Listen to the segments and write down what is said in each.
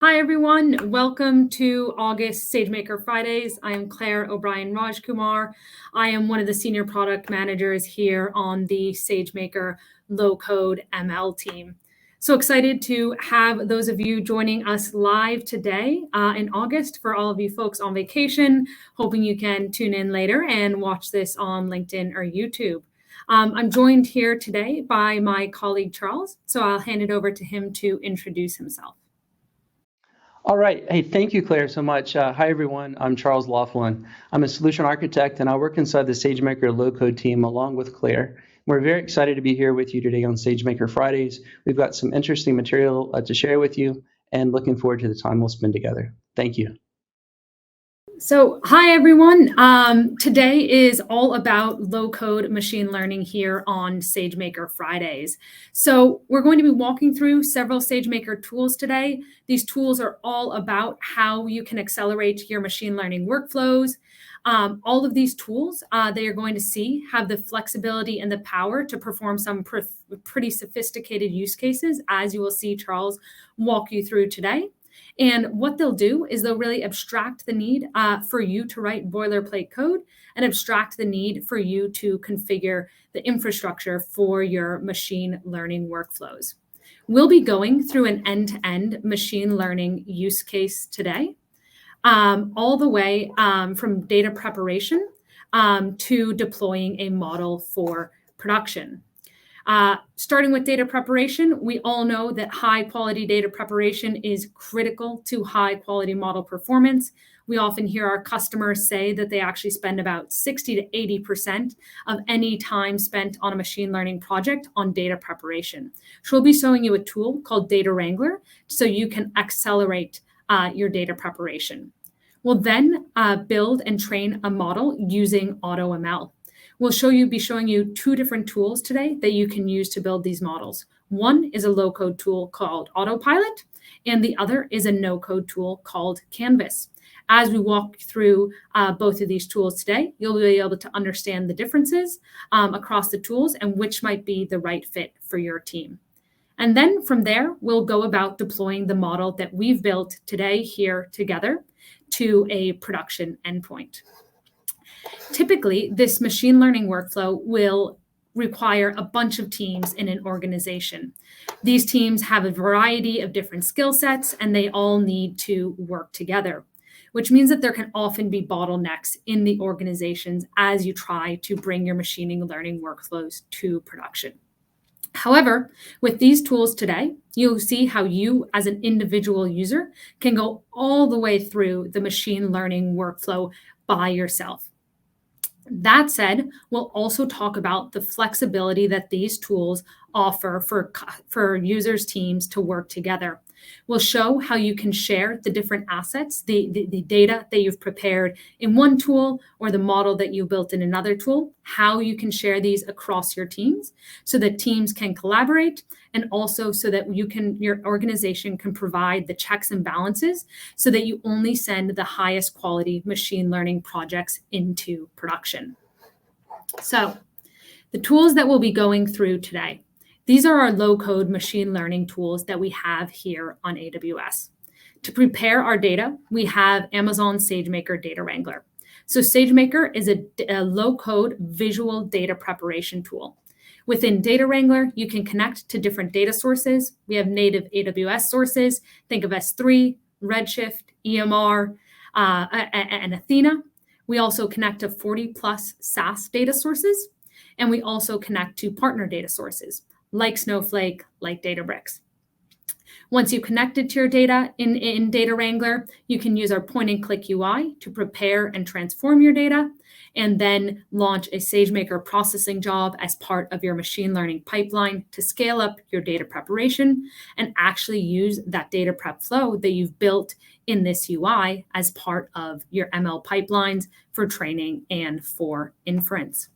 Hi, everyone. Welcome to August SageMaker Fridays. I am Claire O'Brien Rajkumar. I am one of the senior product managers here on the SageMaker low-code ML team. So excited to have those of you joining us live today in August. For all of you folks on vacation, hoping you can tune in later and watch this on LinkedIn or YouTube. I'm joined here today by my colleague, Charles. So I'll hand it over to him to introduce himself. All right. Hey, thank you, Claire, so much. Hi, everyone. I'm Charles Laughlin. I'm a solution architect, and I work inside the SageMaker low-code team along with Claire. We're very excited to be here with you today on SageMaker Fridays. We've got some interesting material to share with you, and looking forward to the time we'll spend together. Thank you. So, hi everyone. Today is all about low-code machine learning here on SageMaker Fridays. So we're going to be walking through several SageMaker tools today. These tools are all about how you can accelerate your machine learning workflows. All of these tools that you're going to see have the flexibility and the power to perform some pretty sophisticated use cases, as you will see Charles walk you through today. And what they'll do is they'll really abstract the need for you to write boilerplate code and abstract the need for you to configure the infrastructure for your machine learning workflows. We'll be going through an end-to-end machine learning use case today, all the way from data preparation to deploying a model for production. Starting with data preparation, we all know that high quality data preparation is critical to high quality model performance. We often hear our customers say that they actually spend about 60 to 80% of any time spent on a machine learning project on data preparation. So we'll be showing you a tool called Datawrangler so you can accelerate your data preparation. We'll then build and train a model using AutoML. We'll be showing you two different tools today that you can use to build these models. One is a low-code tool called Autopilot, and the other is a no-code tool called Canvas. As we walk through both of these tools today, you'll be able to understand the differences across the tools and which might be the right fit for your team. And then from there, we'll go about deploying the model that we've built today here together to a production endpoint. Typically, this machine learning workflow will require a bunch of teams in an organization. These teams have a variety of different skill sets, and they all need to work together, which means that there can often be bottlenecks in the organizations as you try to bring your machine learning workflows to production. However, with these tools today, you'll see how you as an individual user can go all the way through the machine learning workflow by yourself. That said, we'll also talk about the flexibility that these tools offer for users' teams to work together. We'll show how you can share the different assets, the data that you've prepared in one tool or the model that you built in another tool, how you can share these across your teams so that teams can collaborate, and also so that your organization can provide the checks and balances so that you only send the highest quality machine learning projects into production. So the tools that we'll be going through today, these are our low-code machine learning tools that we have here on AWS. To prepare our data, we have Amazon SageMaker Datawrangler. So SageMaker is a low-code visual data preparation tool. Within Datawrangler, you can connect to different data sources. We have native AWS sources. Think of S3, Redshift, EMR, and Athena. We also connect to 40 plus SaaS data sources. And we also connect to partner data sources like Snowflake, like Databricks. Once you connected to your data in Datawrangler, you can use our point-and-click UI to prepare and transform your data, and then launch a SageMaker processing job as part of your machine learning pipeline to scale up your data preparation and actually use that data prep flow that you've built in this UI as part of your ML pipelines for training and for inference.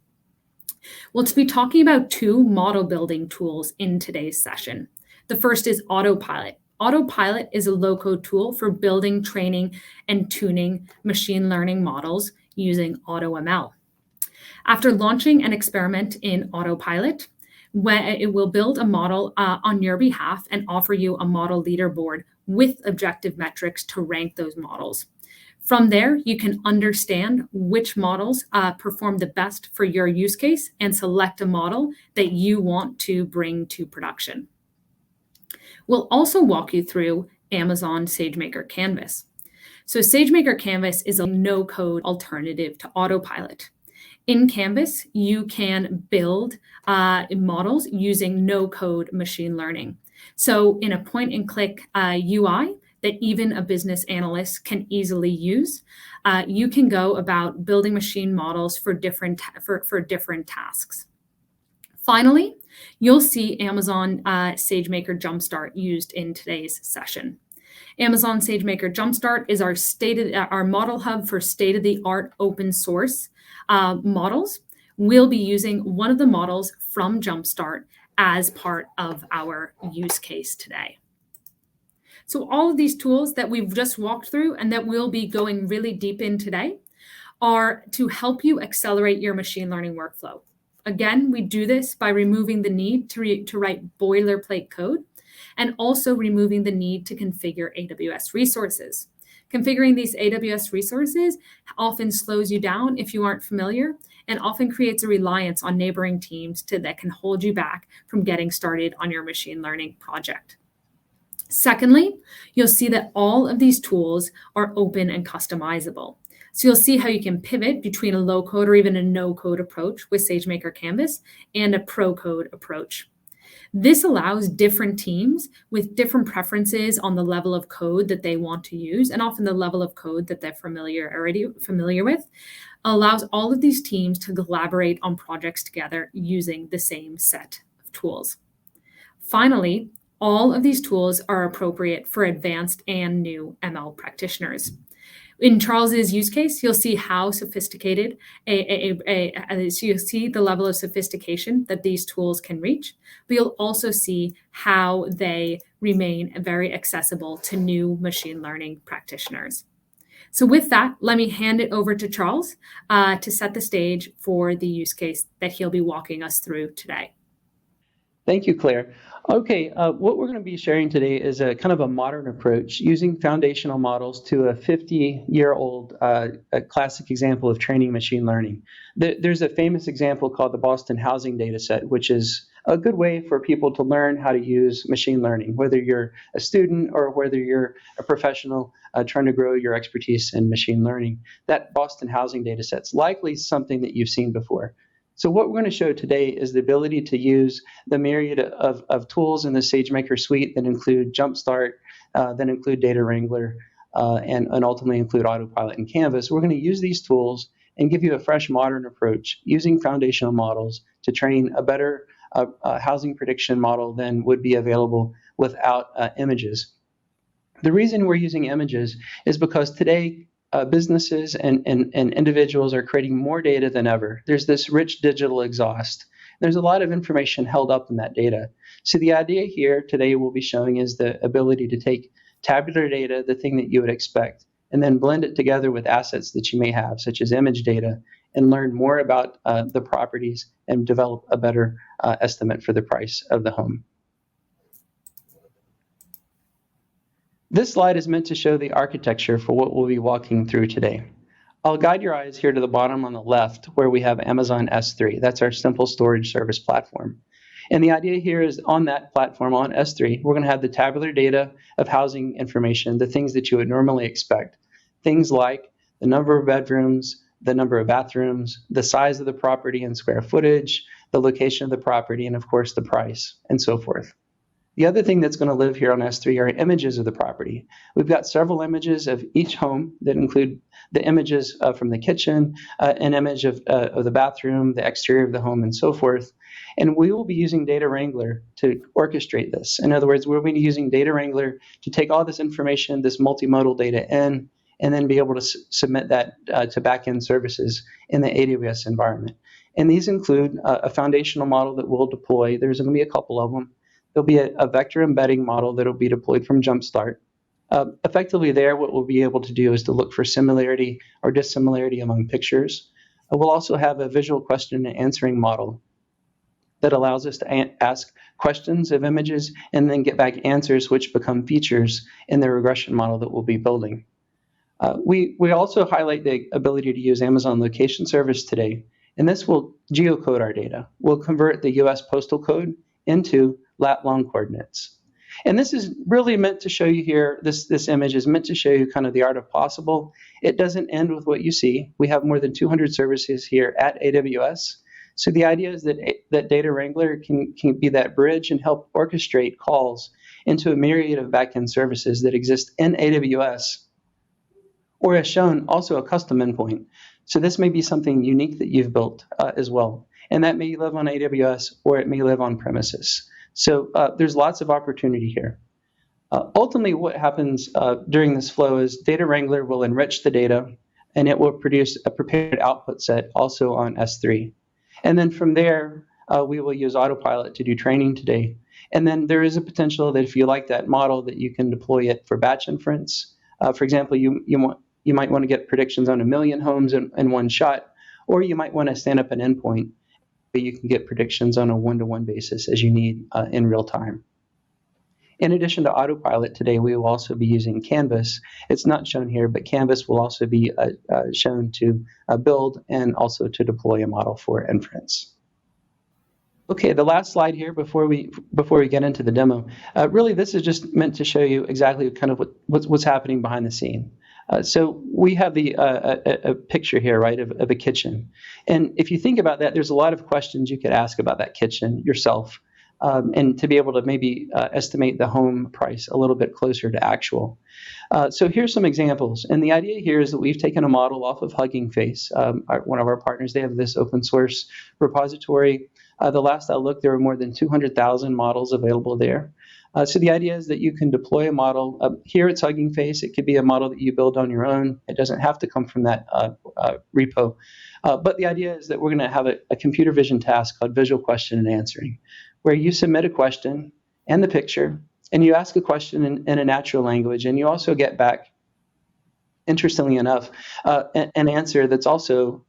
We'll be talking about two model building tools in today's session. The first is Autopilot. Autopilot is a low-code tool for building, training, and tuning machine learning models using AutoML. After launching an experiment in Autopilot, it will build a model on your behalf and offer you a model leaderboard with objective metrics to rank those models. From there, you can understand which models perform the best for your use case and select a model that you want to bring to production. We'll also walk you through Amazon SageMaker Canvas. So SageMaker Canvas is a no-code alternative to Autopilot. In Canvas, you can build models using no-code machine learning. So in a point-and-click UI that even a business analyst can easily use, you can go about building machine models for different tasks. Finally, you'll see Amazon SageMaker JumpStart used in today's session. Amazon SageMaker JumpStart is our model hub for state-of-the-art open source models. We'll be using one of the models from JumpStart as part of our use case today. So all of these tools that we've just walked through and that we'll be going really deep in today are to help you accelerate your machine learning workflow. Again, we do this by removing the need to write boilerplate code and also removing the need to configure AWS resources. Configuring these AWS resources often slows you down if you aren't familiar and often creates a reliance on neighboring teams that can hold you back from getting started on your machine learning project. Secondly, you'll see that all of these tools are open and customizable. So you'll see how you can pivot between a low-code or even a no-code approach with SageMaker Canvas and a pro-code approach. This allows different teams with different preferences on the level of code that they want to use, and often the level of code that they're already familiar with, allows all of these teams to collaborate on projects together using the same set of tools. Finally, all of these tools are appropriate for advanced and new ML practitioners. In Charles's use case, you'll see how sophisticated so you'll see the level of sophistication that these tools can reach, but you'll also see how they remain very accessible to new machine learning practitioners. So with that, let me hand it over to Charles to set the stage for the use case that he'll be walking us through today. Thank you, Claire. Okay, what we're going to be sharing today is a kind of a modern approach using foundational models to a 50-year-old classic example of training machine learning. There's a famous example called the Boston Housing Dataset, which is a good way for people to learn how to use machine learning, whether you're a student or whether you're a professional trying to grow your expertise in machine learning. That Boston Housing Dataset's likely something that you've seen before. So what we're going to show today is the ability to use the myriad of tools in the SageMaker suite that include JumpStart, that include Datawrangler, and ultimately include Autopilot and Canvas. We're going to use these tools and give you a fresh modern approach using foundational models to train a better housing prediction model than would be available without images. The reason we're using images is because today businesses and individuals are creating more data than ever. There's this rich digital exhaust. There's a lot of information held up in that data. So the idea here today we'll be showing is the ability to take tabular data, the thing that you would expect, and then blend it together with assets that you may have, such as image data, and learn more about the properties and develop a better estimate for the price of the home. This slide is meant to show the architecture for what we'll be walking through today. I'll guide your eyes here to the bottom on the left where we have Amazon S3. That's our simple storage service platform. And the idea here is on that platform, on S3, we're going to have the tabular data of housing information, the things that you would normally expect. Things like the number of bedrooms, the number of bathrooms, the size of the property in square footage, the location of the property, and of course the price, and so forth. The other thing that's going to live here on S3 are images of the property. We've got several images of each home that include the images from the kitchen, an image of the bathroom, the exterior of the home, and so forth. And we will be using Datawrangler to orchestrate this. In other words, we'll be using Datawrangler to take all this information, this multimodal data in, and then be able to submit that to backend services in the AWS environment. And these include a foundational model that we'll deploy. There's going to be a couple of them. There'll be a vector embedding model that will be deployed from JumpStart. Effectively there, what we'll be able to do is to look for similarity or dissimilarity among pictures. We'll also have a visual question and answering model that allows us to ask questions of images and then get back answers which become features in the regression model that we'll be building. We also highlight the ability to use Amazon Location Service today, and this will geocode our data. We'll convert the US postal code into lat-long coordinates. And this is really meant to show you here, this image is meant to show you kind of the art of possible. It doesn't end with what you see. We have more than 200 services here at AWS. So the idea is that Datawrangler can be that bridge and help orchestrate calls into a myriad of backend services that exist in AWS, or as shown, also a custom endpoint. So this may be something unique that you've built as well. And that may live on AWS or it may live on premises. So there's lots of opportunity here. Ultimately, what happens during this flow is Datawrangler will enrich the data and it will produce a prepared output set also on S3. And then from there, we will use Autopilot to do training today. And then there is a potential that if you like that model, that you can deploy it for batch inference. For example, you might want to get predictions on 1 million homes in one shot, or you might want to stand up an endpoint where you can get predictions on a one-to-one basis as you need in real time. In addition to Autopilot today, we will also be using Canvas. It's not shown here, but Canvas will also be shown to build and also to deploy a model for inference. Okay, the last slide here before we get into the demo. Really, this is just meant to show you exactly kind of what's happening behind the scene. So we have a picture here, right, of a kitchen. And if you think about that, there's a lot of questions you could ask about that kitchen yourself, and to be able to maybe estimate the home price a little bit closer to actual. So here's some examples. And the idea here is that we've taken a model off of Hugging Face, one of our partners. They have this open source repository. The last I looked, there were more than 200,000 models available there. So the idea is that you can deploy a model. Here it's Hugging Face. It could be a model that you build on your own. It doesn't have to come from that repo. But the idea is that we're going to have a computer vision task called Visual Question and Answering, where you submit a question and the picture, and you ask a question in a natural language, and you also get back, interestingly enough, an answer that's also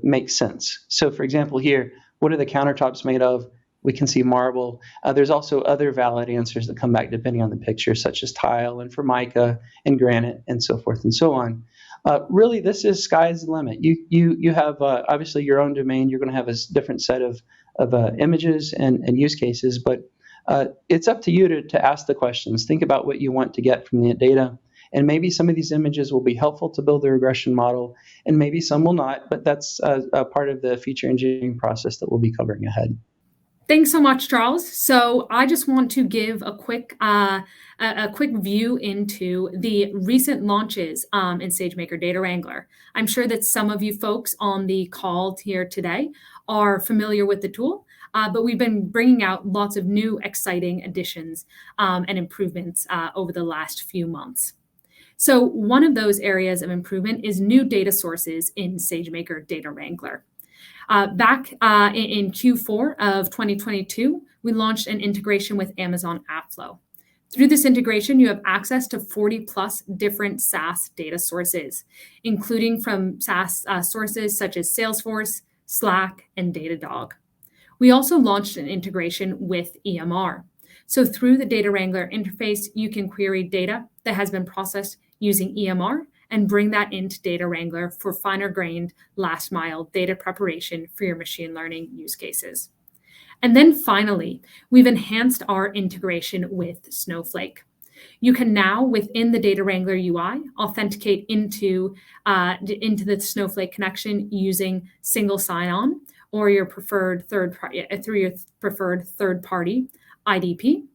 makes sense. So for example here, what are the countertops made of? We can see marble. There's also other valid answers that come back depending on the picture, such as tile and formica and granite and so forth and so on. Really, this is sky's the limit. You have obviously your own domain. You're going to have a different set of images and use cases, but it's up to you to ask the questions. Think about what you want to get from the data. And maybe some of these images will be helpful to build the regression model, and maybe some will not, but that's a part of the feature engineering process that we'll be covering ahead. Thanks so much, Charles. So I just want to give a quick view into the recent launches in SageMaker Datawrangler. I'm sure that some of you folks on the call here today are familiar with the tool, but we've been bringing out lots of new exciting additions and improvements over the last few months. So one of those areas of improvement is new data sources in SageMaker Datawrangler. Back in Q4 of 2022, we launched an integration with Amazon AppFlow. Through this integration, you have access to 40 plus different SaaS data sources, including from SaaS sources such as Salesforce, Slack, and Datadog. We also launched an integration with EMR. So through the Datawrangler interface, you can query data that has been processed using EMR and bring that into Datawrangler for finer-grained, last-mile data preparation for your machine learning use cases. And then finally, we've enhanced our integration with Snowflake. You can now, within the Datawrangler UI, authenticate into the Snowflake connection using single sign-on or your preferred third-party IDP,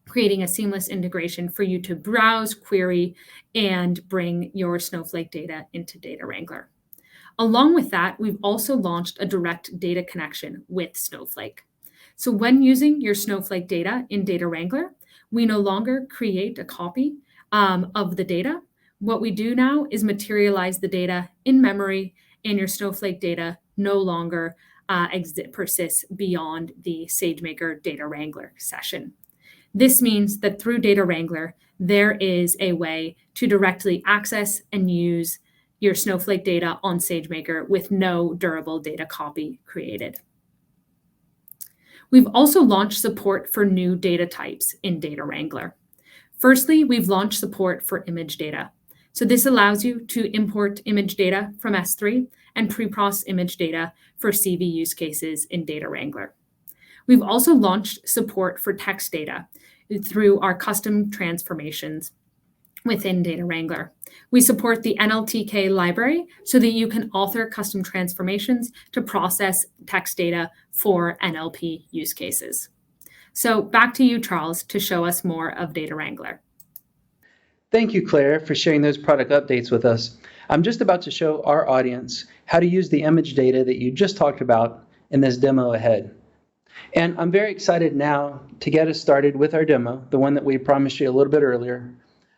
creating a seamless integration for you to browse, query, and bring your Snowflake data into Datawrangler. Along with that, we've also launched a direct data connection with Snowflake. So when using your Snowflake data in Datawrangler, we no longer create a copy of the data. What we do now is materialize the data in memory, and your Snowflake data no longer persists beyond the SageMaker Datawrangler session. This means that through Datawrangler, there is a way to directly access and use your Snowflake data on SageMaker with no durable data copy created. We've also launched support for new data types in Datawrangler. Firstly, we've launched support for image data. So this allows you to import image data from S3 and pre-process image data for CV use cases in Datawrangler. We've also launched support for text data through our custom transformations within Datawrangler. We support the NLTK library so that you can author custom transformations to process text data for NLP use cases. So back to you, Charles, to show us more of Datawrangler. Thank you, Claire, for sharing those product updates with us. I'm just about to show our audience how to use the image data that you just talked about in this demo ahead. And I'm very excited now to get us started with our demo, the one that we promised you a little bit earlier.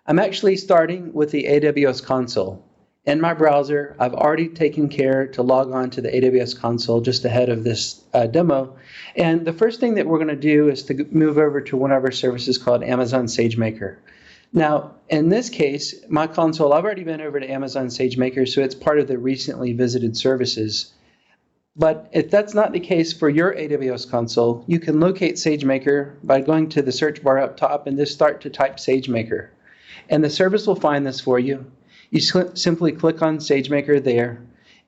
I'm actually starting with the AWS console. In my browser, I've already taken care to log on to the AWS console just ahead of this demo. And the first thing that we're going to do is to move over to one of our services called Amazon SageMaker. Now, in this case, my console, I've already been over to Amazon SageMaker, so it's part of the recently visited services. But if that's not the case for your AWS console, you can locate SageMaker by going to the search bar up top and just start to type SageMaker. And the service will find this for you. You simply click on SageMaker there,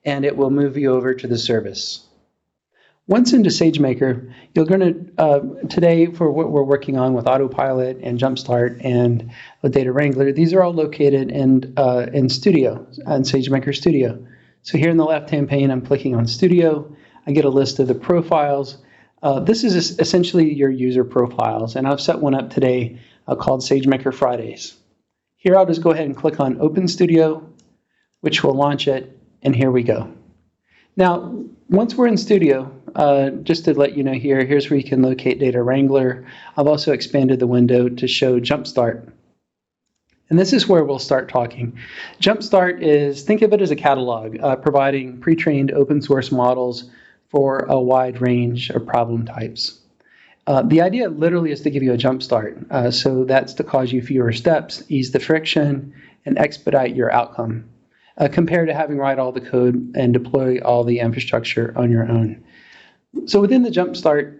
and it will move you over to the service. Once into SageMaker, you're going to, today for what we're working on with Autopilot and JumpStart and with Datawrangler, these are all located in Studio, in SageMaker Studio. So here in the left-hand pane, I'm clicking on Studio. I get a list of the profiles. This is essentially your user profiles, and I've set one up today called SageMaker Fridays. Here, I'll just go ahead and click on Open Studio, which will launch it, and here we go. Now, once we're in Studio, just to let you know here's where you can locate Datawrangler. I've also expanded the window to show JumpStart. And this is where we'll start talking. JumpStart is, think of it as a catalog, providing pre-trained open source models for a wide range of problem types. The idea literally is to give you a jump start. So that's to cause you fewer steps, ease the friction, and expedite your outcome, compared to having to write all the code and deploy all the infrastructure on your own. So within the JumpStart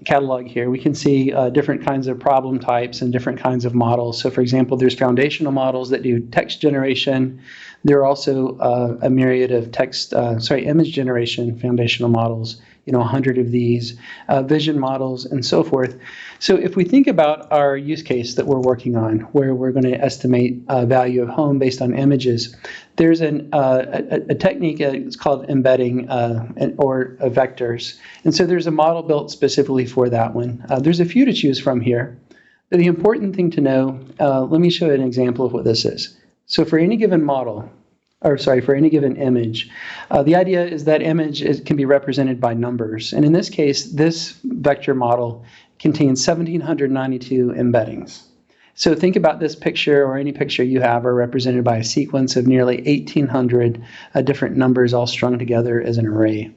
catalog here, we can see different kinds of problem types and different kinds of models. So for example, there's foundational models that do text generation. There are also a myriad of image generation foundational models, 100 of these, vision models, and so forth. So if we think about our use case that we're working on, where we're going to estimate value of home based on images, there's a technique, it's called embedding or vectors. And so there's a model built specifically for that one. There's a few to choose from here. But the important thing to know, let me show you an example of what this is. So for any given for any given image, the idea is that image can be represented by numbers. And in this case, this vector model contains 1,792 embeddings. So think about this picture, or any picture you have, are represented by a sequence of nearly 1,800 different numbers all strung together as an array.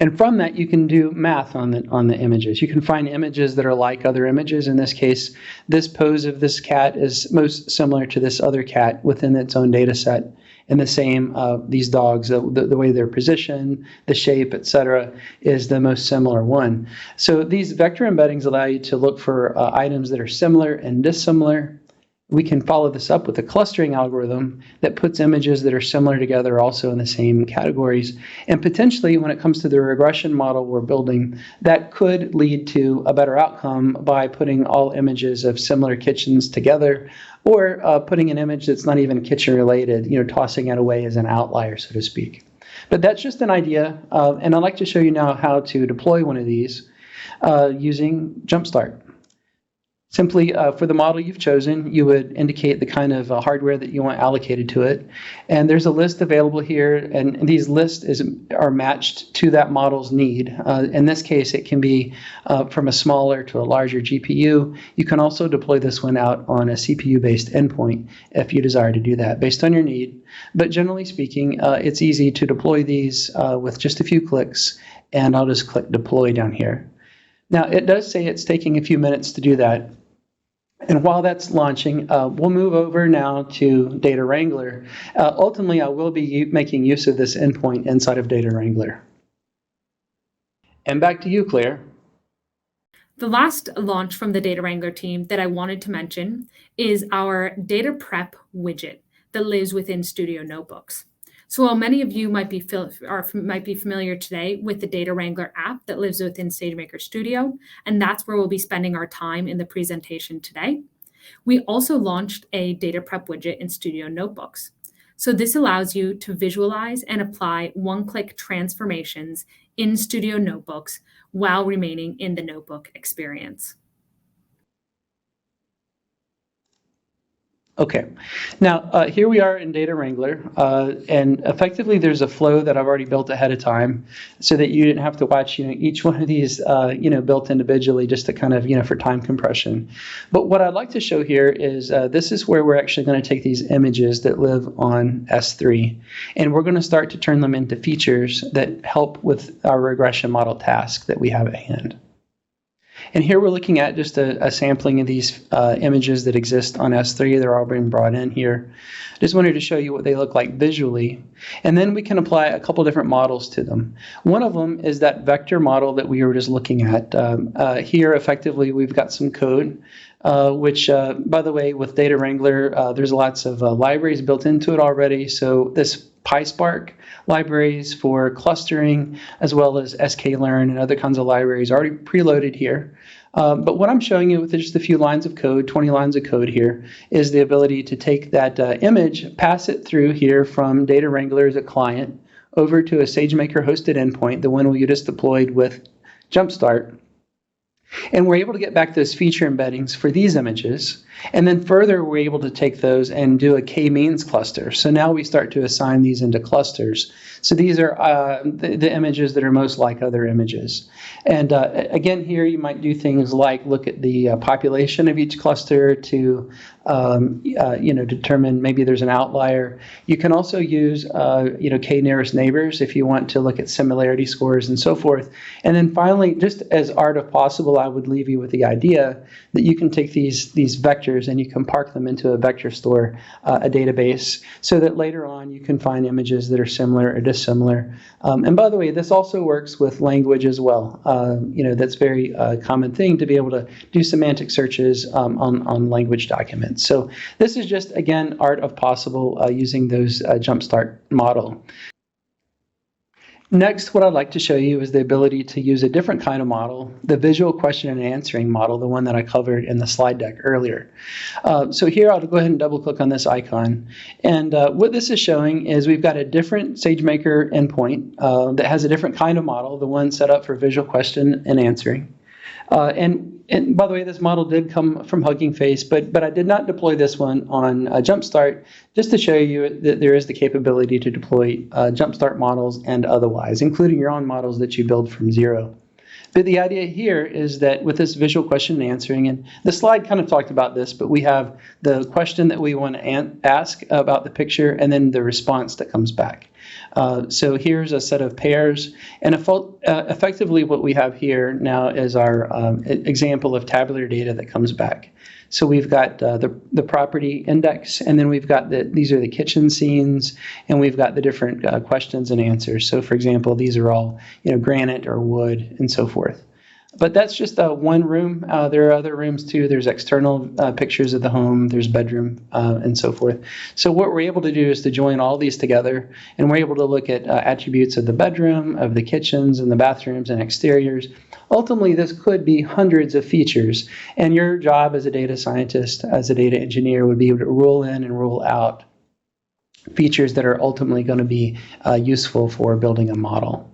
And from that, you can do math on the images. You can find images that are like other images. In this case, this pose of this cat is most similar to this other cat within its own data set. And the same, these dogs, the way they're positioned, the shape, etc., is the most similar one. So these vector embeddings allow you to look for items that are similar and dissimilar. We can follow this up with a clustering algorithm that puts images that are similar together also in the same categories. And potentially, when it comes to the regression model we're building, that could lead to a better outcome by putting all images of similar kitchens together, or putting an image that's not even kitchen related, tossing it away as an outlier, so to speak. But that's just an idea, and I'd like to show you now how to deploy one of these using JumpStart. Simply, for the model you've chosen, you would indicate the kind of hardware that you want allocated to it. And there's a list available here, and these lists are matched to that model's need. In this case, it can be from a smaller to a larger GPU. You can also deploy this one out on a CPU-based endpoint if you desire to do that, based on your need. But generally speaking, it's easy to deploy these with just a few clicks, and I'll just click Deploy down here. Now, it does say it's taking a few minutes to do that. And while that's launching, we'll move over now to Datawrangler. Ultimately, I will be making use of this endpoint inside of Datawrangler. And back to you, Claire. The last launch from the Datawrangler team that I wanted to mention is our data prep widget that lives within Studio Notebooks. So while many of you might be familiar today with the Datawrangler app that lives within SageMaker Studio, and that's where we'll be spending our time in the presentation today, we also launched a data prep widget in Studio Notebooks. So this allows you to visualize and apply one-click transformations in Studio Notebooks while remaining in the notebook experience. Okay, now here we are in Datawrangler, and effectively there's a flow that I've already built ahead of time, so that you didn't have to watch each one of these built individually, just to kind of for time compression. But what I'd like to show here is this is where we're actually going to take these images that live on S3, and we're going to start to turn them into features that help with our regression model task that we have at hand. And here we're looking at just a sampling of these images that exist on S3. They're all being brought in here. I just wanted to show you what they look like visually. And then we can apply a couple different models to them. One of them is that vector model that we were just looking at. Here, effectively, we've got some code, which, by the way, with Datawrangler, there's lots of libraries built into it already. So this PySpark libraries for clustering, as well as sklearn and other kinds of libraries already preloaded here. But what I'm showing you with just a few lines of code, 20 lines of code here, is the ability to take that image, pass it through here from Datawrangler as a client over to a SageMaker hosted endpoint, the one we just deployed with JumpStart. And we're able to get back those feature embeddings for these images. And then further, we're able to take those and do a k-means cluster. So now we start to assign these into clusters. So these are the images that are most like other images. And again, here you might do things like look at the population of each cluster to determine maybe there's an outlier. You can also use k nearest neighbors if you want to look at similarity scores and so forth. And then finally, just as art of possible, I would leave you with the idea that you can take these vectors and you can park them into a vector store, a database, so that later on you can find images that are similar or dissimilar. And by the way, this also works with language as well. That's a very common thing to be able to do semantic searches on language documents. So this is just, again, art of possible using those JumpStart model. Next, what I'd like to show you is the ability to use a different kind of model, the visual question and answering model, the one that I covered in the slide deck earlier. So here I'll go ahead and double click on this icon. And what this is showing is we've got a different SageMaker endpoint that has a different kind of model, the one set up for visual question and answering. And by the way, this model did come from Hugging Face, but I did not deploy this one on JumpStart, just to show you that there is the capability to deploy JumpStart models and otherwise, including your own models that you build from zero. But the idea here is that with this visual question and answering, and the slide kind of talked about this, but we have the question that we want to ask about the picture and then the response that comes back. So here's a set of pairs, and effectively what we have here now is our example of tabular data that comes back. So we've got the property index, and then we've got these are the kitchen scenes, and we've got the different questions and answers. So for example, these are all granite or wood and so forth. But that's just one room. There are other rooms too. There's external pictures of the home. There's bedroom and so forth. So what we're able to do is to join all these together, and we're able to look at attributes of the bedroom, of the kitchens and the bathrooms and exteriors. Ultimately, this could be hundreds of features, and your job as a data scientist, as a data engineer, would be able to rule in and rule out features that are ultimately going to be useful for building a model.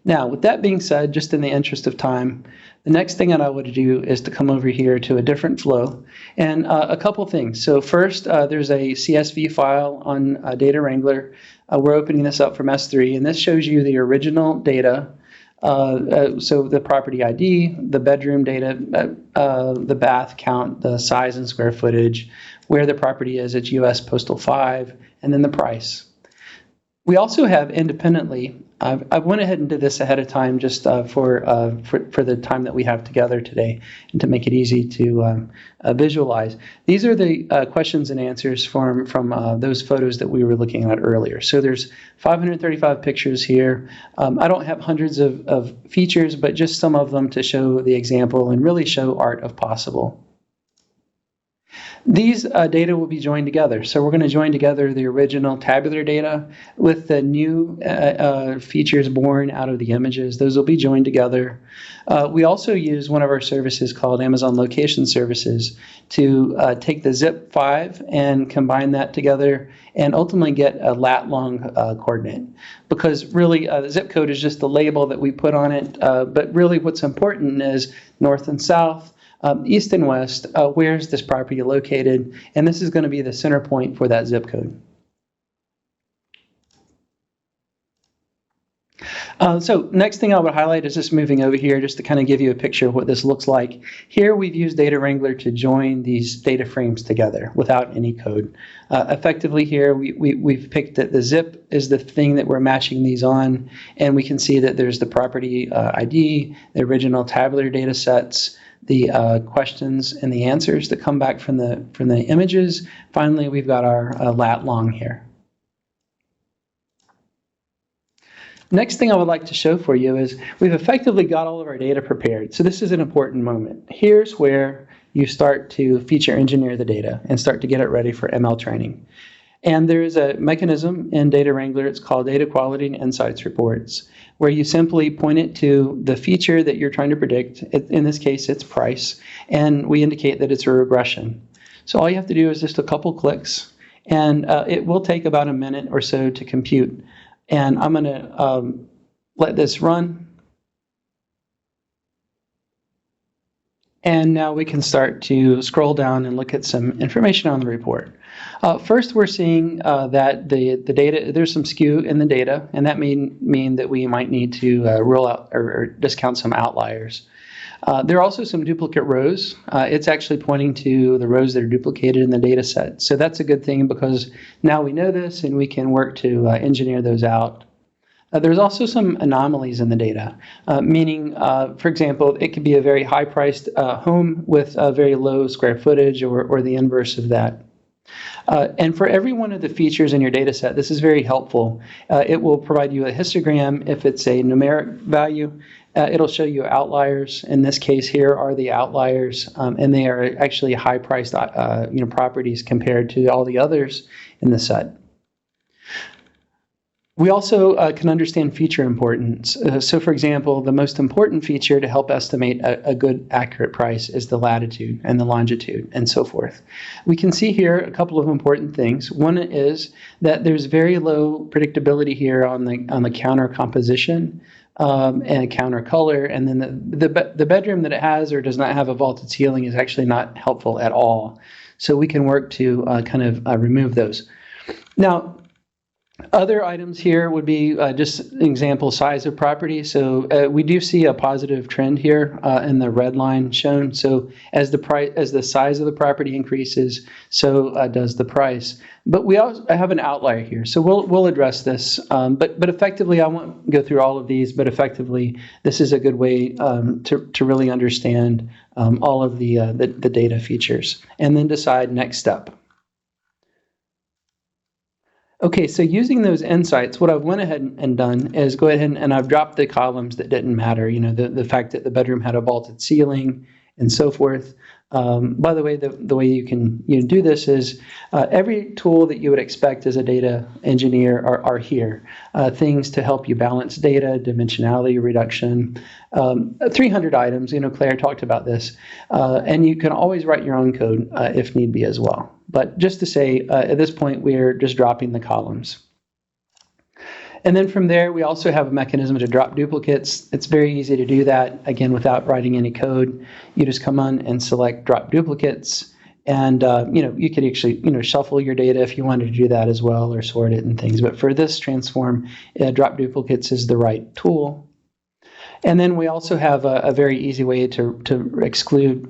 Now, with that being said, just in the interest of time, the next thing that I would do is to come over here to a different flow, and a couple things. So first, there's a CSV file on Datawrangler. We're opening this up from S3, and this shows you the original data. So the property ID, the bedroom data, the bath count, the size and square footage, where the property is, it's US Postal 5, and then the price. We also have independently, I went ahead and did this ahead of time just for the time that we have together today and to make it easy to visualize. These are the questions and answers from those photos that we were looking at earlier. So there's 535 pictures here. I don't have hundreds of features, but just some of them to show the example and really show art of possible. These data will be joined together. So we're going to join together the original tabular data with the new features born out of the images. Those will be joined together. We also use one of our services called Amazon Location Services to take the zip5 and combine that together and ultimately get a lat long coordinate. Because really the zip code is just the label that we put on it, but really what's important is north and south, east and west, where's this property located, and this is going to be the center point for that zip code. So next thing I would highlight is just moving over here just to kind of give you a picture of what this looks like. Here we've used Datawrangler to join these data frames together without any code. Effectively here we've picked that the zip is the thing that we're matching these on, and we can see that there's the property ID, the original tabular data sets, the questions and the answers that come back from the images. Finally, we've got our lat long here. Next thing I would like to show for you is we've effectively got all of our data prepared. So this is an important moment. Here's where you start to feature engineer the data and start to get it ready for ML training. And there is a mechanism in Datawrangler, it's called Data Quality and Insights Reports, where you simply point it to the feature that you're trying to predict. In this case, it's price, and we indicate that it's a regression. So all you have to do is just a couple clicks, and it will take about a minute or so to compute. And I'm going to let this run. And now we can start to scroll down and look at some information on the report. First, we're seeing that the data, there's some skew in the data, and that may mean that we might need to rule out or discount some outliers. There are also some duplicate rows. It's actually pointing to the rows that are duplicated in the data set. So that's a good thing because now we know this and we can work to engineer those out. There's also some anomalies in the data, meaning, for example, it could be a very high-priced home with a very low square footage or the inverse of that. And for every one of the features in your data set, this is very helpful. It will provide you a histogram if it's a numeric value. It'll show you outliers. In this case, here are the outliers, and they are actually high-priced properties compared to all the others in the set. We also can understand feature importance. So for example, the most important feature to help estimate a good accurate price is the latitude and the longitude and so forth. We can see here a couple of important things. One is that there's very low predictability here on the counter composition and counter color, and then the bedroom that it has or does not have a vaulted ceiling is actually not helpful at all. So we can work to kind of remove those. Now, other items here would be just an example size of property. So we do see a positive trend here in the red line shown. So as the size of the property increases, so does the price. But we also have an outlier here, so we'll address this. But effectively, I won't go through all of these. But effectively, this is a good way to really understand all of the data features, and then decide next step. Okay, so using those insights, what I've went ahead and done is go ahead and I've dropped the columns that didn't matter. You know, the fact that the bedroom had a vaulted ceiling and so forth. By the way, the way you can do this is every tool that you would expect as a data engineer are here. Things to help you balance data, dimensionality reduction, 300 items. You know, Claire talked about this, and you can always write your own code if need be as well. But just to say, at this point, we're just dropping the columns. And then from there, we also have a mechanism to drop duplicates. It's very easy to do that, again, without writing any code. You just come on and select drop duplicates. And, you could actually, shuffle your data if you wanted to do that as well, or sort it and things. But for this transform, drop duplicates is the right tool. And then we also have a very easy way to exclude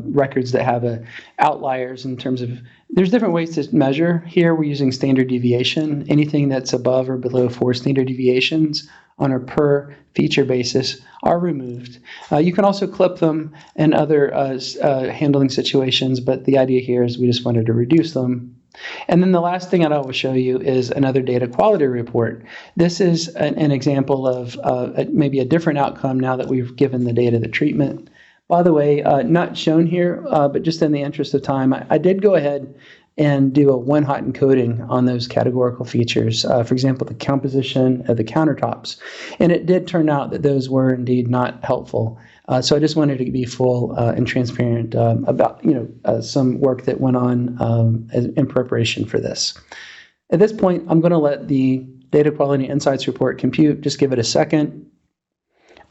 records that have outliers in terms of, there's different ways to measure. Here we're using standard deviation. Anything that's above or below 4 standard deviations on a per feature basis are removed. You can also clip them in other handling situations, but the idea here is we just wanted to reduce them. And then the last thing that I will show you is another data quality report. This is an example of maybe a different outcome now that we've given the data the treatment. By the way, not shown here, but just in the interest of time, I did go ahead and do a one-hot encoding on those categorical features. For example, the composition of the countertops. And it did turn out that those were indeed not helpful. So I just wanted to be full and transparent about some work that went on in preparation for this. At this point, I'm going to let the Data Quality Insights report compute. Just give it a second.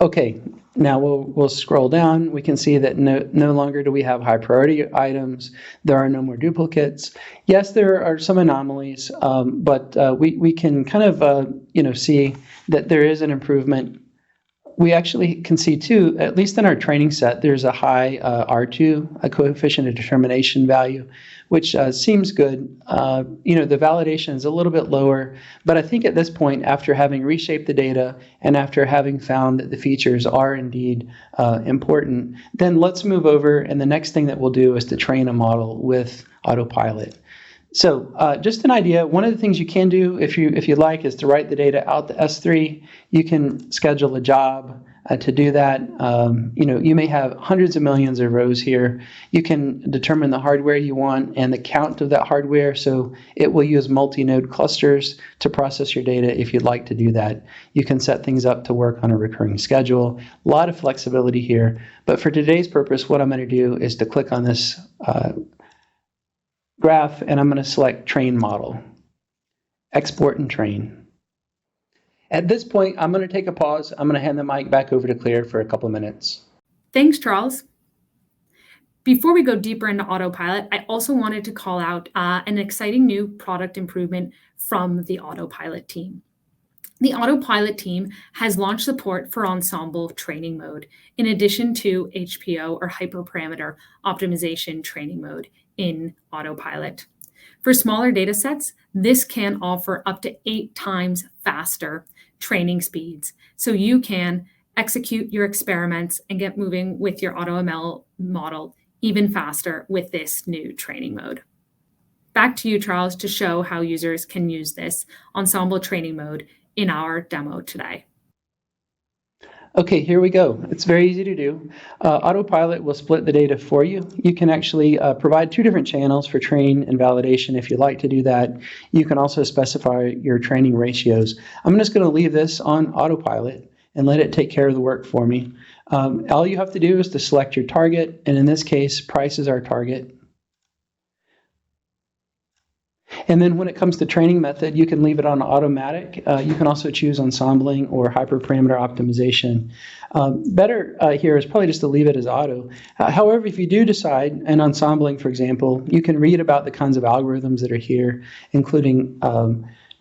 Okay, now we'll scroll down. We can see that no longer do we have high priority items. There are no more duplicates. Yes, there are some anomalies, but we can kind of see that there is an improvement. We actually can see too, at least in our training set, there's a high R2, a coefficient of determination value, which seems good. The validation is a little bit lower, but I think at this point, after having reshaped the data and after having found that the features are indeed important, then let's move over, and the next thing that we'll do is to train a model with Autopilot. So just an idea, one of the things you can do if you like is to write the data out to S3. You can schedule a job to do that. You may have hundreds of millions of rows here. You can determine the hardware you want and the count of that hardware. So it will use multi-node clusters to process your data if you'd like to do that. You can set things up to work on a recurring schedule. A lot of flexibility here. But for today's purpose, what I'm going to do is to click on this graph, and I'm going to select train model, export and train. At this point, I'm going to take a pause. I'm going to hand the mic back over to Claire for a couple of minutes. Thanks, Charles. Before we go deeper into Autopilot, I also wanted to call out an exciting new product improvement from the Autopilot team. The Autopilot team has launched support for Ensemble training mode, in addition to HPO or hyperparameter optimization training mode in Autopilot. For smaller data sets, this can offer up to 8 times faster training speeds. So you can execute your experiments and get moving with your AutoML model even faster with this new training mode. Back to you, Charles, to show how users can use this Ensemble training mode in our demo today. Okay, here we go. It's very easy to do. Autopilot will split the data for you. You can actually provide 2 different channels for train and validation if you like to do that. You can also specify your training ratios. I'm just going to leave this on Autopilot and let it take care of the work for me. All you have to do is to select your target, and in this case, price is our target. And then when it comes to training method, you can leave it on automatic. You can also choose ensembling or hyperparameter optimization. Better here is probably just to leave it as auto. However, if you do decide, in ensembling, for example, you can read about the kinds of algorithms that are here, including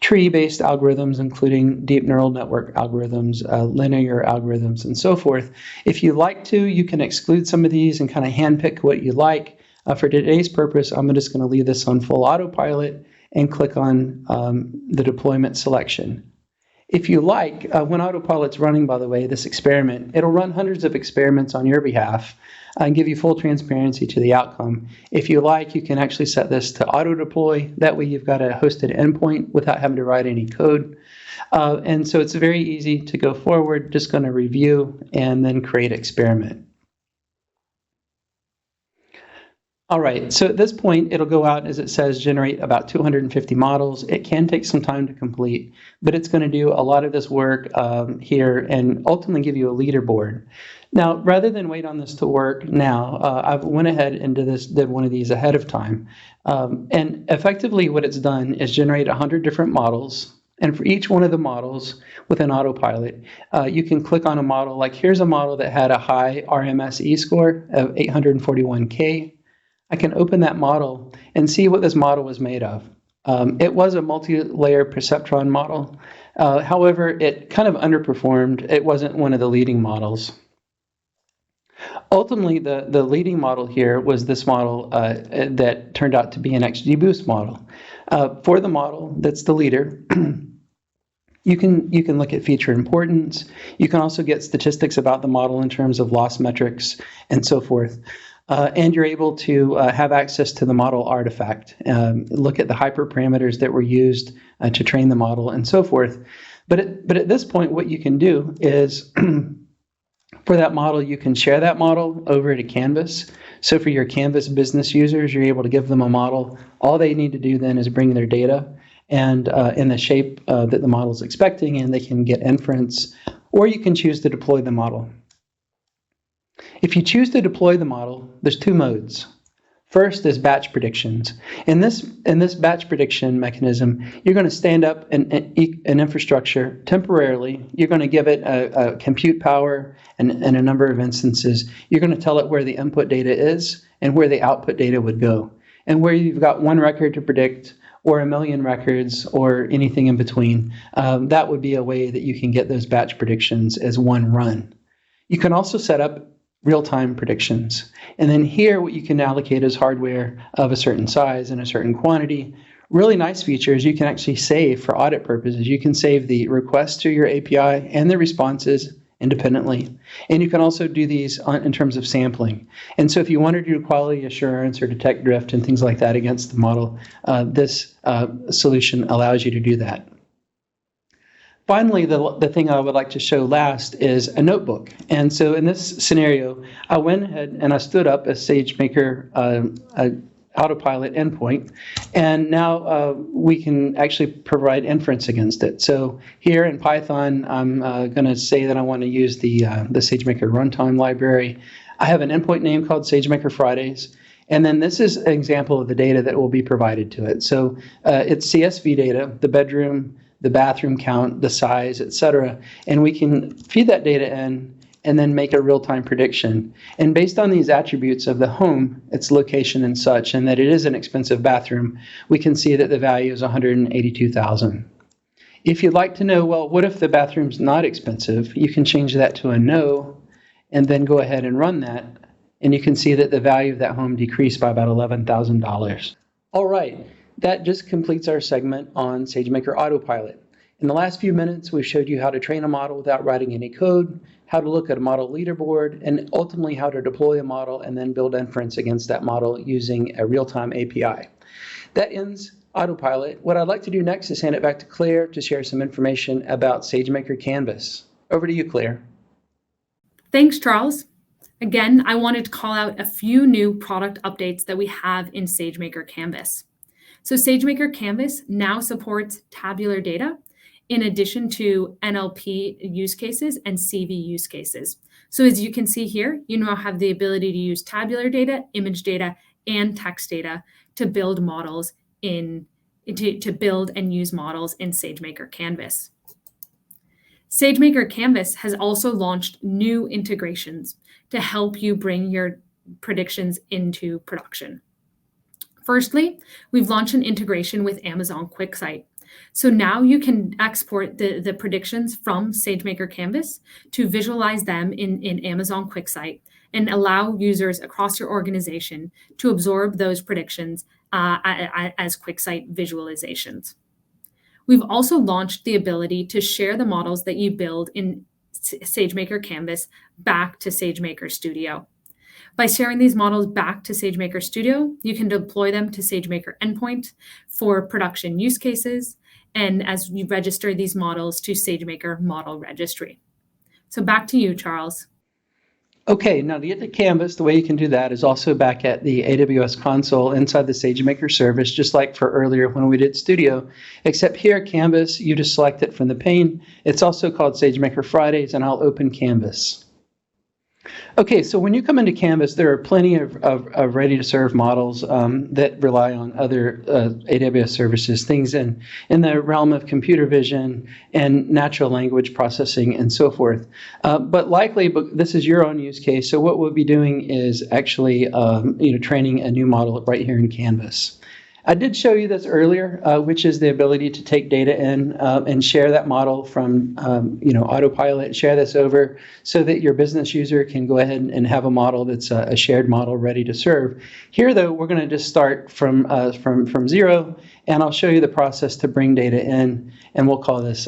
tree-based algorithms, including deep neural network algorithms, linear algorithms, and so forth. If you like to, you can exclude some of these and kind of handpick what you like. For today's purpose, I'm just going to leave this on full autopilot and click on the deployment selection. If you like, when autopilot's running, by the way, this experiment, it'll run hundreds of experiments on your behalf and give you full transparency to the outcome. If you like, you can actually set this to auto deploy. That way you've got a hosted endpoint without having to write any code. And so it's very easy to go forward, just going to review and then create experiment. All right, so at this point, it'll go out, as it says, generate about 250 models. It can take some time to complete, but it's going to do a lot of this work here and ultimately give you a leaderboard. Now, rather than wait on this to work now, I went ahead and did one of these ahead of time. And effectively what it's done is generate 100 different models. And for each one of the models within Autopilot, you can click on a model. Like here's a model that had a high RMSE score of 841K. I can open that model and see what this model was made of. It was a multi-layer perceptron model. However, it kind of underperformed. It wasn't one of the leading models. Ultimately, the leading model here was this model that turned out to be an XGBoost model. For the model that's the leader, you can look at feature importance. You can also get statistics about the model in terms of loss metrics and so forth. And you're able to have access to the model artifact, look at the hyperparameters that were used to train the model and so forth. But at this point, what you can do is for that model, you can share that model over to Canvas. So for your Canvas business users, you're able to give them a model. All they need to do then is bring their data and in the shape that the model is expecting, and they can get inference, or you can choose to deploy the model. If you choose to deploy the model, there's two modes. First is batch predictions. In this batch prediction mechanism, you're going to stand up an infrastructure temporarily. You're going to give it a compute power and a number of instances. You're going to tell it where the input data is and where the output data would go. And where you've got one record to predict or 1 million records or anything in between, that would be a way that you can get those batch predictions as one run. You can also set up real-time predictions. And then here, what you can allocate is hardware of a certain size and a certain quantity. Really nice features you can actually save for audit purposes. You can save the requests to your API and the responses independently. And you can also do these in terms of sampling. And so if you want to do quality assurance or detect drift and things like that against the model, this solution allows you to do that. Finally, the thing I would like to show last is a notebook. And so in this scenario, I went ahead and I stood up a SageMaker autopilot endpoint, and now we can actually provide inference against it. So here in Python, I'm going to say that I want to use the SageMaker runtime library. I have an endpoint name called SageMaker Fridays. And then this is an example of the data that will be provided to it. So it's CSV data, the bedroom, the bathroom count, the size, etc. And we can feed that data in and then make a real-time prediction. And based on these attributes of the home, its location and such, and that it is an expensive bathroom, we can see that the value is $182,000. If you'd like to know, well, what if the bathroom's not expensive? You can change that to a no, and then go ahead and run that. And you can see that the value of that home decreased by about $11,000. All right. That just completes our segment on SageMaker Autopilot. In the last few minutes, we showed you how to train a model without writing any code, how to look at a model leaderboard, and ultimately how to deploy a model and then build inference against that model using a real-time API. That ends Autopilot. What I'd like to do next is hand it back to Claire to share some information about SageMaker Canvas. Over to you, Claire. Thanks, Charles. Again, I wanted to call out a few new product updates that we have in SageMaker Canvas. So SageMaker Canvas now supports tabular data in addition to NLP use cases and CV use cases. So as you can see here, you now have the ability to use tabular data, image data, and text data to build models to build and use models in SageMaker Canvas. SageMaker Canvas has also launched new integrations to help you bring your predictions into production. Firstly, we've launched an integration with Amazon QuickSight. So now you can export the predictions from SageMaker Canvas to visualize them in Amazon QuickSight and allow users across your organization to absorb those predictions as QuickSight visualizations. We've also launched the ability to share the models that you build in SageMaker Canvas back to SageMaker Studio. By sharing these models back to SageMaker Studio, you can deploy them to SageMaker Endpoint for production use cases, and as you register these models to SageMaker Model Registry. So back to you, Charles. Okay, now to get to Canvas, the way you can do that is also back at the AWS console inside the SageMaker service, just like for earlier when we did Studio, except here Canvas, you just select it from the pane. It's also called SageMaker Fridays, and I'll open Canvas. Okay, so when you come into Canvas, there are plenty of ready-to-serve models that rely on other AWS services, things in the realm of computer vision and natural language processing and so forth. But likely, this is your own use case, so what we'll be doing is actually training a new model right here in Canvas. I did show you this earlier, which is the ability to take data in and share that model from Autopilot, share this over so that your business user can go ahead and have a model that's a shared model ready to serve. Here, though, we're going to just start from zero, and I'll show you the process to bring data in, and we'll call this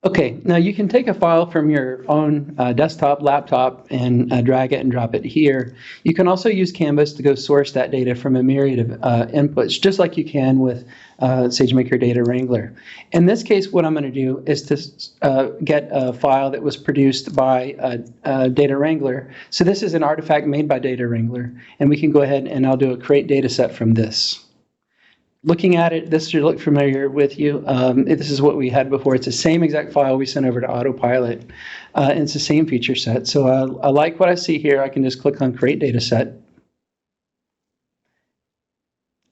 Okay, now you can take a file from your own desktop, laptop, and drag it and drop it here. You can also use Canvas to go source that data from a myriad of inputs, just like you can with SageMaker Datawrangler. In this case, what I'm going to do is to get a file that was produced by Datawrangler. So this is an artifact made by Datawrangler, and we can go ahead and I'll do a create data set from this. Looking at it, this should look familiar with you. This is what we had before. It's the same exact file we sent over to Autopilot, and it's the same feature set. So I like what I see here. I can just click on Create Data Set.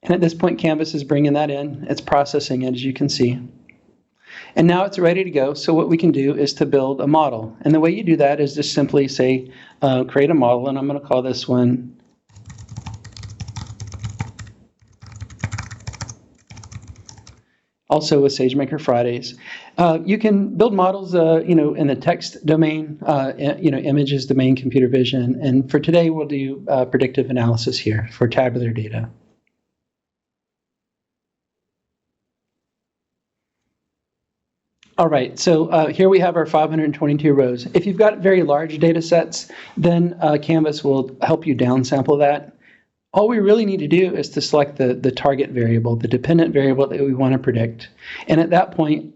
And at this point, Canvas is bringing that in. It's processing it, as you can see. And now it's ready to go. So what we can do is to build a model. And the way you do that is just simply say, create a model, and I'm going to call this one also with SageMaker Fridays. You can build models, in the text domain, images domain, computer vision. And for today, we'll do predictive analysis here for tabular data. All right, so here we have our 522 rows. If you've got very large data sets, then Canvas will help you downsample that. All we really need to do is to select the target variable, the dependent variable that we want to predict. And at that point,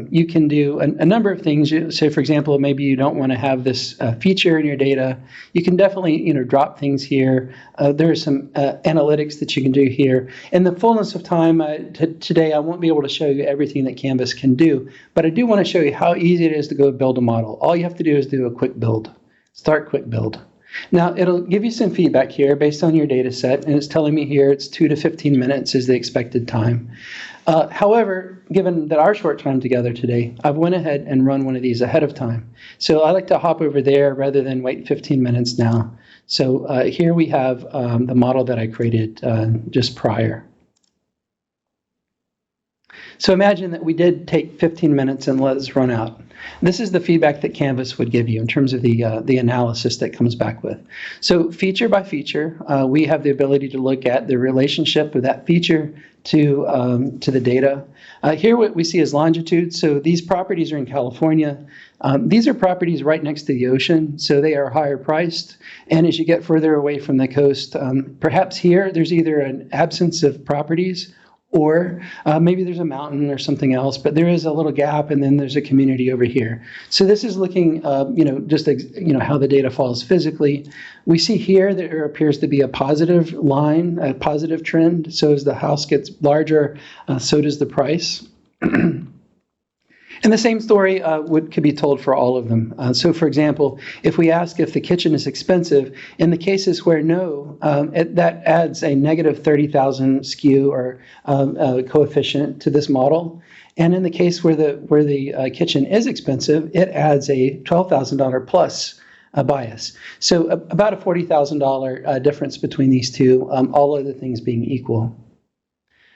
you can do a number of things. Say, for example, maybe you don't want to have this feature in your data. You can definitely drop things here. There are some analytics that you can do here. In the fullness of time, today I won't be able to show you everything that Canvas can do, but I do want to show you how easy it is to go build a model. All you have to do is do a quick build. Start quick build. Now, it'll give you some feedback here based on your data set, and it's telling me here it's 2 to 15 minutes is the expected time. However, given that our short time together today, I've went ahead and run one of these ahead of time. So I like to hop over there rather than wait 15 minutes now. So here we have the model that I created just prior. So imagine that we did take 15 minutes and let us run out. This is the feedback that Canvas would give you in terms of the analysis that comes back with. So feature by feature, we have the ability to look at the relationship of that feature to the data. Here what we see is longitude. So these properties are in California. These are properties right next to the ocean, so they are higher priced. And as you get further away from the coast, perhaps here there's either an absence of properties or maybe there's a mountain or something else, but there is a little gap, and then there's a community over here. So this is looking, just how the data falls physically. We see here that there appears to be a positive line, a positive trend. So as the house gets larger, so does the price. And the same story could be told for all of them. So, for example, if we ask if the kitchen is expensive, in the cases where no, that adds a negative 30,000 skew or coefficient to this model. And in the case where the kitchen is expensive, it adds a $12,000 plus bias. So about a $40,000 difference between these two, all other things being equal.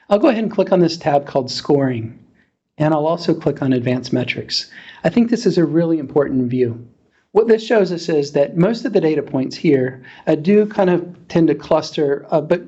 I'll go ahead and click on this tab called Scoring. And I'll also click on Advanced Metrics. I think this is a really important view. What this shows us is that most of the data points here do kind of tend to cluster, but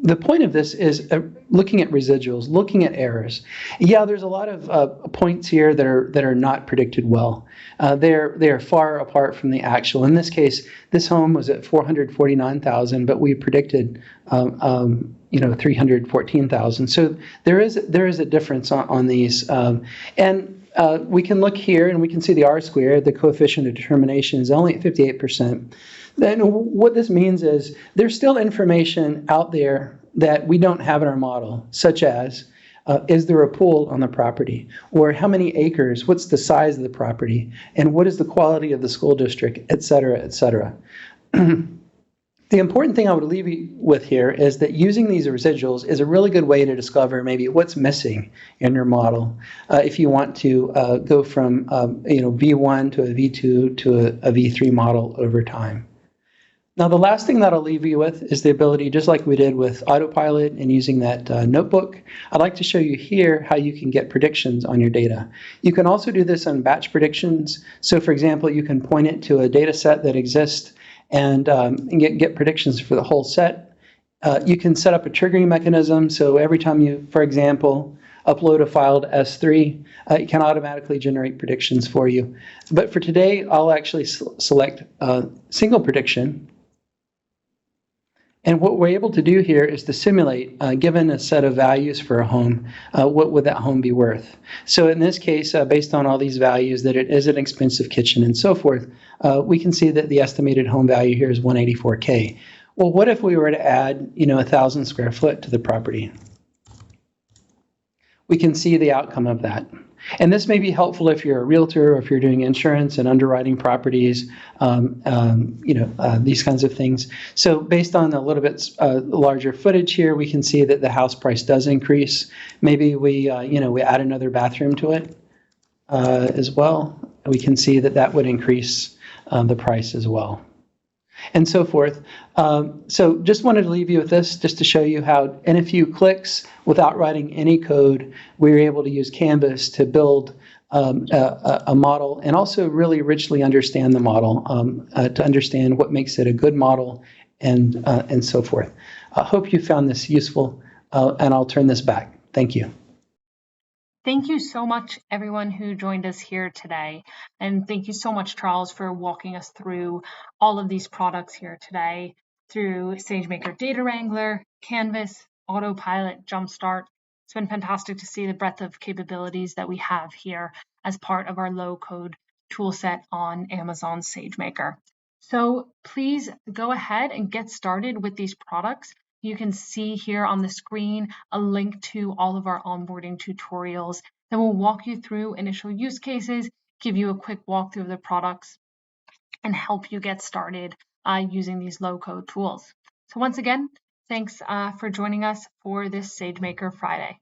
the point of this is looking at residuals, looking at errors. Yeah, there's a lot of points here that are not predicted well. They are far apart from the actual. In this case, this home was at 449,000, but we predicted 314,000. So there is a difference on these, and we can look here and we can see the R-squared, the coefficient of determination, is only at 58%. Then what this means is there's still information out there that we don't have in our model, such as is there a pool on the property, or how many acres, what's the size of the property, and what is the quality of the school district, et cetera, et cetera. The important thing I would leave you with here is that using these residuals is a really good way to discover maybe what's missing in your model. If you want to go from V1 to a V2 to a V3 model over time. Now, the last thing that I'll leave you with is the ability, just like we did with Autopilot and using that notebook, I'd like to show you here how you can get predictions on your data. You can also do this on batch predictions. So, for example, you can point it to a data set that exists and get predictions for the whole set. You can set up a triggering mechanism. So every time you, for example, upload a file to S3, it can automatically generate predictions for you. But for today, I'll actually select a single prediction. And what we're able to do here is to simulate, given a set of values for a home, what would that home be worth? So in this case, based on all these values, that it is an expensive kitchen and so forth, we can see that the estimated home value here is $184K. Well, what if we were to add, 1,000 square foot to the property? We can see the outcome of that. And this may be helpful if you're a realtor or if you're doing insurance and underwriting properties, these kinds of things. So based on a little bit larger footage here, we can see that the house price does increase. Maybe we add another bathroom to it as well. We can see that that would increase the price as well, and so forth. So just wanted to leave you with this, just to show you how in a few clicks, without writing any code, we were able to use Canvas to build a model and also really richly understand the model, to understand what makes it a good model and so forth. I hope you found this useful, and I'll turn this back. Thank you. Thank you so much, everyone who joined us here today. And thank you so much, Charles, for walking us through all of these products here today through SageMaker Datawrangler, Canvas, Autopilot, JumpStart. It's been fantastic to see the breadth of capabilities that we have here as part of our low-code toolset on Amazon SageMaker. So please go ahead and get started with these products. You can see here on the screen a link to all of our onboarding tutorials that will walk you through initial use cases, give you a quick walkthrough of the products, and help you get started using these low-code tools. So once again, thanks for joining us for this SageMaker Friday.